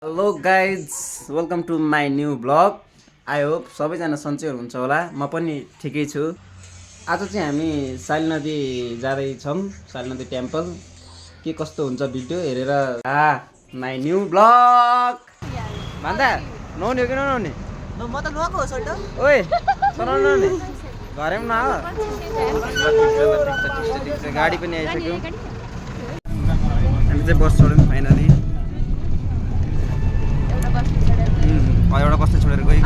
Hello guys welcome to my new blog. I hope सबैजना सन्चै हुनुहुन्छ होला। म पनि ठिकै छु। आज चाहिँ हामी साली नदी जाँदैछौँ, साली नदी टेम्पल। के कस्तो हुन्छ भिडियो हेरेर माई न्यू ब्लग भन्दा नहुने हो कि नहुने? म त नुहाएको हो सल्ट। ओए चलाउनु नि, घरैमा न हो। गाडी पनि आइसक्यो, हामी चाहिँ बस चढ्यौँ फाइनली। एउटा बस्दै छोडेर गयो।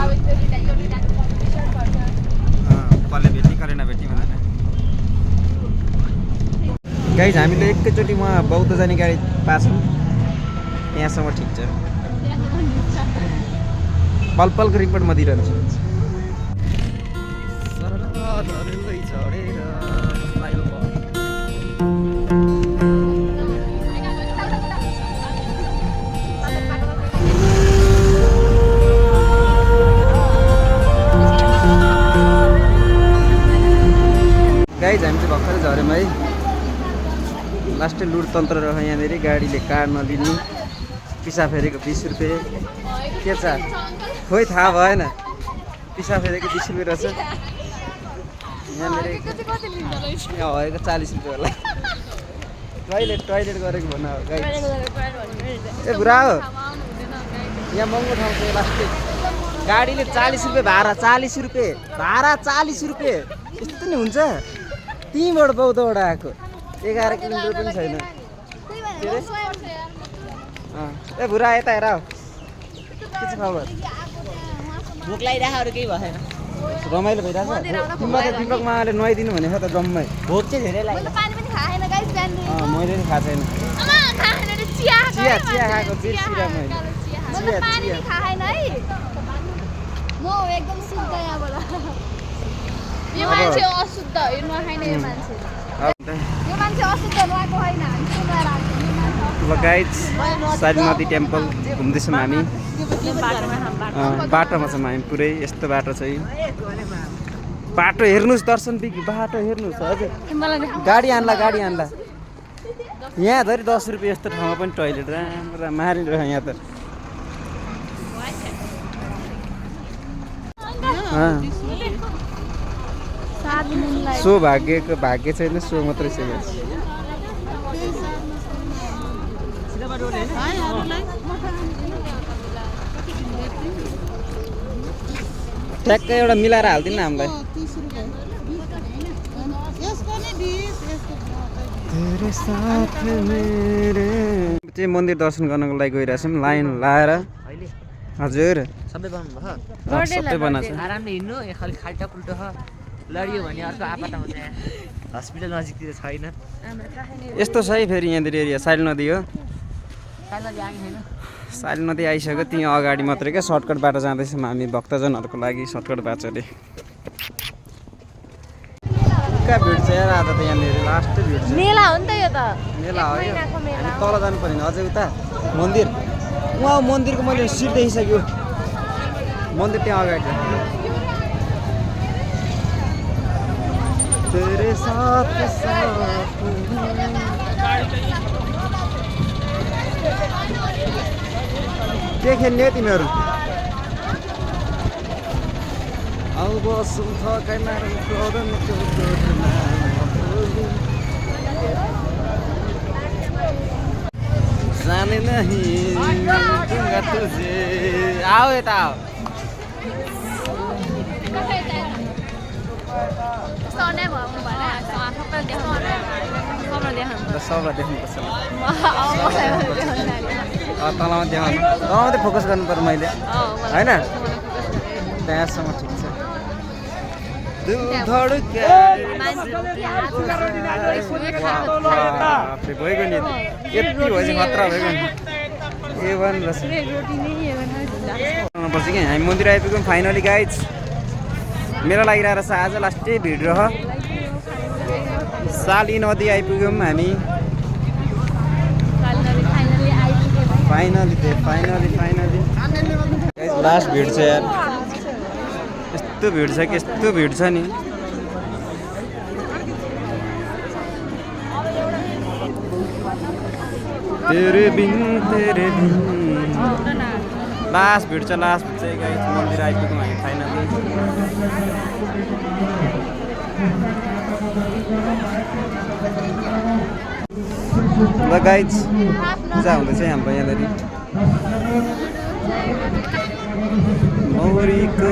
कसले भेट्ने कसले नभेट्ने भनेर गाइज हामीले एकैचोटि उहाँ बौद्ध जाने गाडी पाछौँ। यहाँसम्म ठिक छ। पल पलको रिपोर्ट म दिइरहन्छु। गाइज हामी चाहिँ भर्खरै झऱ्यौँ है। लास्टै लुट तन्त्र रह यहाँनिर। गाडीले कार नलिने, पिसा फेरेको 20 रुपियाँ। के छ खोइ थाहा भएन, पिसा फेरेको 20 रुपियाँ रहेछ यहाँनिर। हरेको 40 रुपियाँ होला। टोइलेट गरेको भन गाइज। ए बुढा हो, यहाँ महँगो ठाउँ छ लास्टै। गाडीले 40 रुपियाँ भाडा, 40 रुपियाँ भाडा, 40 रुपियाँ। यस्तो नि हुन्छ? त्यहीँबाट बौद्धबाट आएको 11 किलोमिटर पनि छैन। ए बुढा यता हेर, के छ खबर? भोक लागिरहेको अरू केही भएन। रमाइलो भइरहेछ। तिमीलाई त दिपक मामाले नुहाइदिनु भनेको त जम्मै। भोक चाहिँ धेरै लाग्यो। मैले नि खाएको छैन। चिया खाएको, बिर्सिरहेँ मैले। यो मान्छे अशुद्ध हो, यो नखाइने यो मान्छे। यो मान्छे अशुद्ध नुहाएको होइन, हामी चाहिँ नुहाएर आएको। ल गाइज साली नदी टेम्पल घुम्दैछौँ हामी। बाटोमा छौँ हामी पुरै। यस्तो बाटो चाहिँ, बाटो हेर्नुहोस् दर्शन बिग, बाटो हेर्नुहोस् हजुर। गाडी आन्ला यहाँ धरि 10 रुपियाँ यस्तो ठाउँमा पनि टोइलेट राम्रो मारिरह यहाँ त। सो भाग्यको भाग्य छैन, सो मात्रै छ। ठ्याक्कै एउटा मिलाएर हालिदिनु न हामीलाई। चाहिँ मन्दिर दर्शन गर्नको लागि गइरहेछौँ लाइन लाएर। हजुर सबै बनाउनु भयो। सबै बनाएको छ। आरामले हिँड्नु, यहाँ खालि खाल्टा पुल्टो छ। लडियो भने अर्को आपत आउँछ। यहाँ हस्पिटल नजिकतिर छैन। यस्तो छ है फेरि यहाँनिर एरिया। साली नदी हो, साइडमा आएको छैन। साली नदी आइसक्यो। त्यहीँ अगाडि मात्रै क्या सर्टकट बाटो जाँदैछौँ हामी भक्तजनहरूको लागि। सर्टकट बाटो अरे कहाँ भिड छ यार? आज त यहाँनिर लास्टै भिड छ। मेला हो नि त यो त। मेला हो यो। हामी तल जानु पऱ्यो नि अझै उता मन्दिर। उहाँ मन्दिरको मैले सिट देखिसक्यो। मन्दिर त्यहाँ अगाडि। तेरे साथ के खेल्ने हो तिमीहरू? जाने नहीं दूंगा तुझे। आओ यता आओ। सबलाई देख्नुपर्छ। तलमा देखाउनु, तलमा मात्रै फोकस गर्नु पर्यो मैले होइन। त्यहाँसम्म ठिक छ। भइगयो नि यति भएपछि खतरा भइगयो नि। ए1 पर्छ कि हामी मन्दिर आइपुग्यौँ फाइनली गाइज। मेला लागिरहेको छ आज, लास्टै भिड रह। साली नदी आइपुग्यौँ हामी फाइनली। लास्ट भिड छ यार। यस्तो भिड छ कि यस्तो भिड छ नि। तेरे बिन लास्ट भिड चाहिँ गाइस मन्दिर आइपुग्यौँ हामी फाइनली ल गाइज पूजा हुँदैछ हाम्रो यहाँनिर मौरीको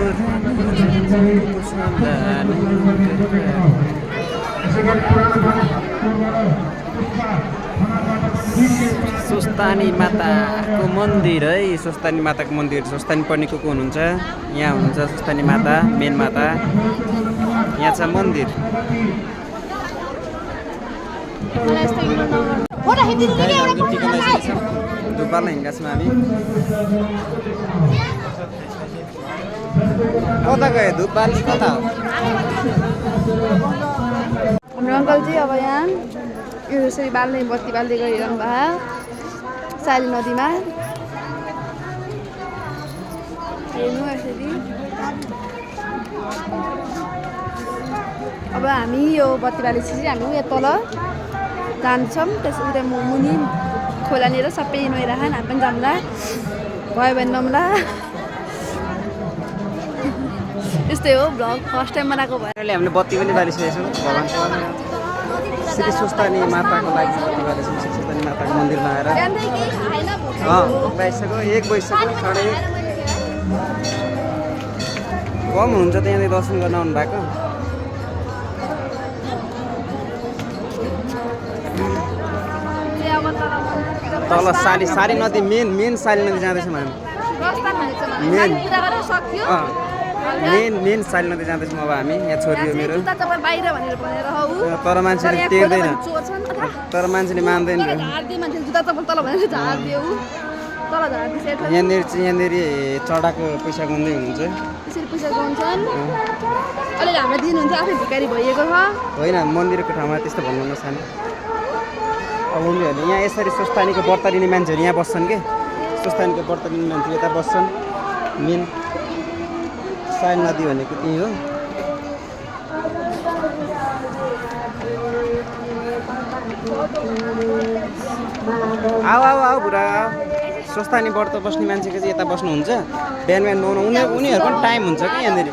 स्वस्थानी माताको मन्दिर है स्वस्थानी माताको मन्दिर स्वस्थानी पर्ने को हुनुहुन्छ यहाँ हुनुहुन्छ स्वस्थानी माता मेन माता यहाँ छ मन्दिर दुपारमा हिँडेका छौँ हामी कता गयो धुपबाली कता हो हाम्रो अङ्कलजी अब यहाँ यो यसरी बाल्ने बत्ती बाल्दै गरिरहनु भयो साली नदीमा हेर्नु यसरी अब हामी यो बत्ती बालेपछि हामी यहाँ तल जान्छौँ त्यसरी मुनि खोलानिर सबै नुहाइराखन् हामी पनि जाउँला भयो भने नम्ला त्यस्तै हो भ्लग फर्स्ट टाइम बनाएको भयो अहिले हामीले बत्ती पनि बालिसकेको छौँ भगवान्को श्री स्वस्थानी माताको लागि बत्ती बालिसक्यौँ श्री स्वस्थानी माताको मन्दिरमा आएर बाइसक्यो 1 बजिसक्यो 1:30 कम हुन्छ त यहाँनिर दर्शन गर्न आउनु भएको तल सारी नदी मेन साली नदी जाँदैछौँ हामी मेन साली नदी जाँदैछौँ अब हामी यहाँ छोरी हो मेरो तर मान्छेले टेर्दैन तर मान्छेले मान्दैन यहाँनिर चढाको पैसा गाउँदै हुनुहुन्छ होइन मन्दिरको ठाउँमा त्यस्तो भन्नु नसानो अब उनीहरूले यहाँ यसरी स्वस्थानीको व्रत लिने मान्छेहरू यहाँ बस्छन् कि स्वस्थानीको व्रत लिने मान्छे यता बस्छन् मेन साली नदी भनेको त्यही हो आऊ बुढा स्वस्थानी व्रत बस्ने मान्छेको चाहिँ यता बस्नुहुन्छ बिहान नुहाउनु उनीहरूको पनि टाइम हुन्छ कि यहाँनिर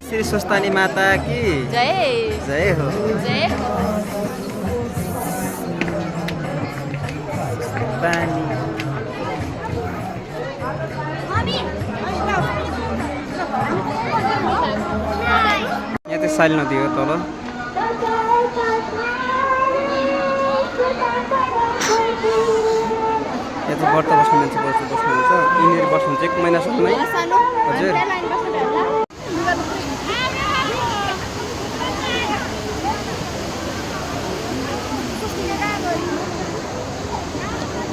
श्री स्वस्थानी माता की जय हो पानी यहाँ त साली नदी हो तल यहाँ चाहिँ व्रत बस्ने मान्छे बस्नुहुन्छ यिनीहरू बस्नुहुन्छ 1 महिनासम्मै हजुर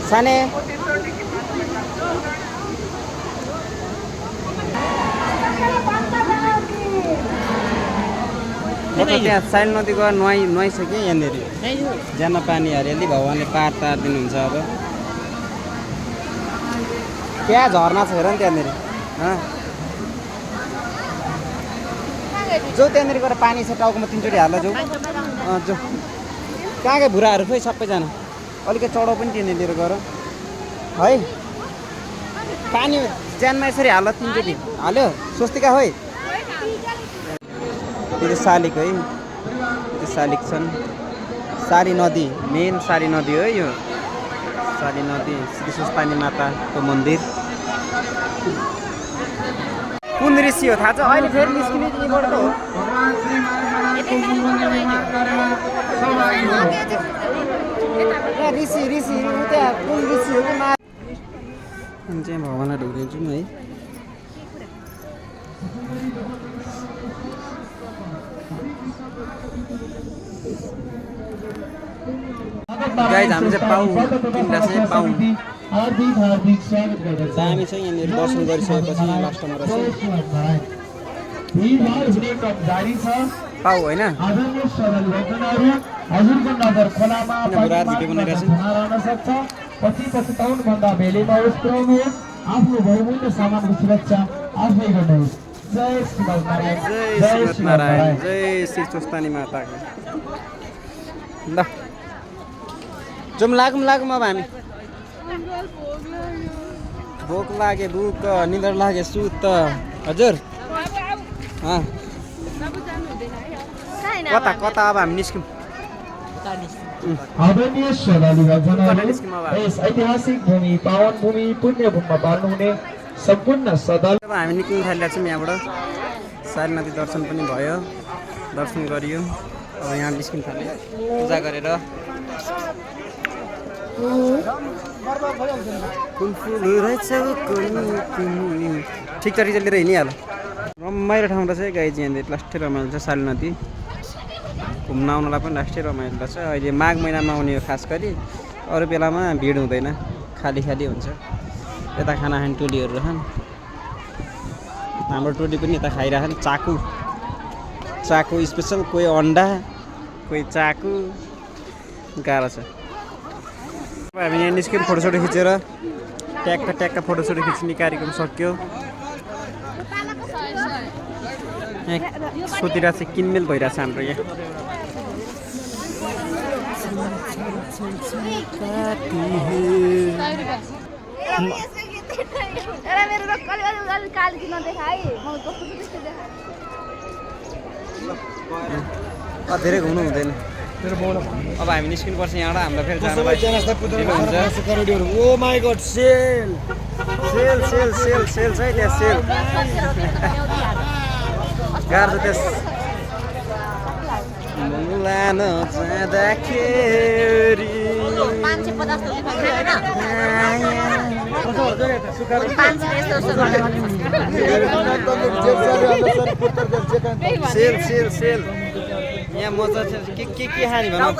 साने त्यहाँ साइल नदी गएर नुहाइसक्यो यहाँनिर जान पानी हरियाली भगवान्ले पार तार दिनुहुन्छ अब त्यहाँ झर्ना छ हेर नि त्यहाँनिर जो त्यहाँनिर गएर पानी छ टाउकोमा 3 चोटि हाल्दा जो जो कहाँकै भुराहरू खोइ सबैजना अलिकति चढाउ पनि त्यहाँनिर गएर है पानी ज्यानमा यसरी हाल्दा 3 चोटि हाल्यो स्वस्तिका होइ यो सालीको है यो सालिक छन् साली नदी मेन साली नदी हो यो साली नदी श्री स्वस्थानी माताको मन्दिर कुन ऋषि हो थाहा छ अहिले फेरि निस्किने यहीँबाट त हो ऋषि त्यहाँ कुन ऋषि हो कि अनि चाहिँ भगवान्लाई ढोगिदिन्छौँ है। गाइज हामी चाहिँ पाउ किन्दा चाहिँ पाउ दामी छ। यहाँनिर दर्शन गरिसकेपछि यहाँ लास्टमा रहेछ पाउ होइन। बुढाहरू भिडियो बनाइरहेछ। आफ्नो बहुमूल्य सामानको सुरक्षा आफै गर्नुहोस्। जय श्री नारायण, जय श्री चोस्तानी माताको। ल जाउँ लागौँ अब हामी। भोक लागे भुक निद्रा लागे सुत हजुर। कता कता अब हामी निस्क्यौँ। आदरणीय श्रद्धालुजनहरू, यस ऐतिहासिक भूमि पावन भूमि पुण्य भूमिमा पाल्नुहुने सम्पूर्ण श्रद्धालु अब हामी निक्लिनु थालिरहेको छौँ यहाँबाट। सारी नदी दर्शन पनि भयो, दर्शन गरियो। अब यहाँ निस्किनु थाल्यो पूजा गरेर। कुन फुल रहेछ ठिक तरिकाले लिएर हिँडिहाल्यो। रमाइलो ठाउँ रहेछ है गाई। यहाँनिर लास्टै रमाइलो छ। साली नदी घुम्न आउनलाई पनि लास्टै रमाइलो रहेछ। अहिले माघ महिनामा आउने हो खास गरी, अरू बेलामा भिड हुँदैन, खाली खाली हुन्छ। यता खाना खाने टोलीहरू रहन्। हाम्रो टोली पनि यता खाइरहन्। चाकु चाकु स्पेसल, कोही अन्डा कोही चाकु, गाह्रो छ। अब हामी यहाँ निस्क्यौँ फोटोसोटो खिचेर। ट्याक्क फोटोसोटो खिच्ने कार्यक्रम सक्यो। यहाँ सोधिरहेको छ, किनमेल भइरहेछ हाम्रो यहाँ। धेरै घुम्नु हुँदैन। अब हामी निस्किनुपर्छ यहाँबाट। हामीलाई फेरि जानुलाई oh my god, sale sale sale sale sale छ है त्यहाँ। सेल गाह्रो छ त्यस लान जाँदाखेरि। सेल सेल सेल यहाँ मजा छ। के खाने भनौँ?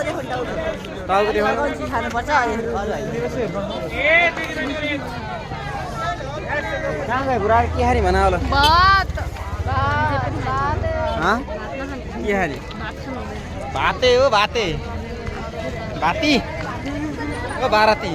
टाउको कहाँ गयो बुढा? के खाने भन होला? के खाने? भाते हो भाते। भाती ओ बाराती।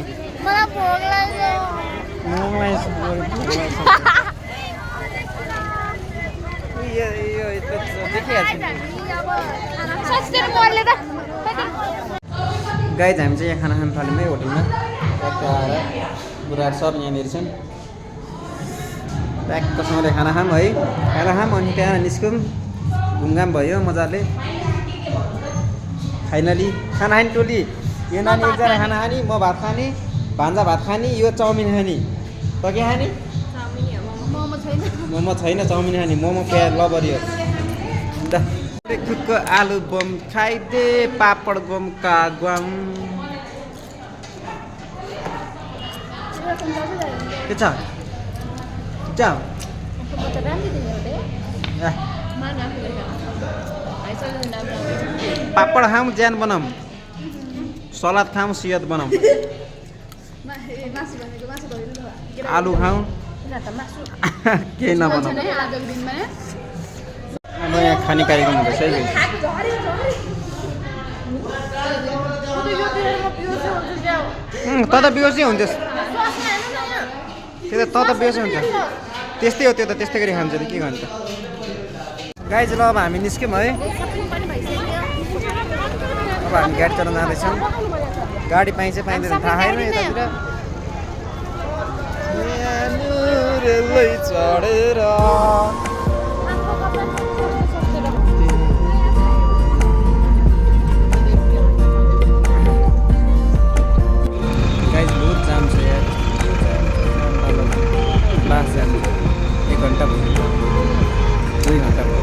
गाइज हामी चाहिँ यहाँ खाना खानु थाल्यौँ है होटलमा। बुढाहरू सब यहाँनिर छन्। ट्याक्कसँगले खाना खाऊँ है। खाना खाऊँ अनि त्यहाँ निस्क्यौँ। घुमघाम भयो मजाले। फाइनली खाना खाने टोली। यो नानी एकजना खाना खाने, म भात खाने, भान्जा भात खाने, यो चाउमिन खाने। त के खाने? मोमो छैन, चाउमिन खाने। मोमो प्याज लबरी हो। खुदको आलु बम खाइदे, पापड बम कागवाम। के छ? जाऊ पापड खाऊँ, ज्यान बनाऊँ, सलाद खाऊँ, सेहत बनाऊँ, आलु खाऊँ, केही नबनाऊँ। नयाँ खाने कार्यक्रम हुँदैछ है। त त बेहोसै हुन्थ्योस्। त्यो त बेहोसै हुन्छ। त्यस्तै हो त्यो त। त्यस्तै गरी खान्छ नि, के भन्छ। गाइज ल अब हामी निस्क्यौँ है। अब हामी गाडी चलाउन जाँदैछौँ। गाडी पाइन्छ पाइँदैन थाहा छैन यतातिर। चढेर गाइज बहुत जाम छ यार। लास्ट जाम 1 घन्टा भयो, 2 घन्टा भयो।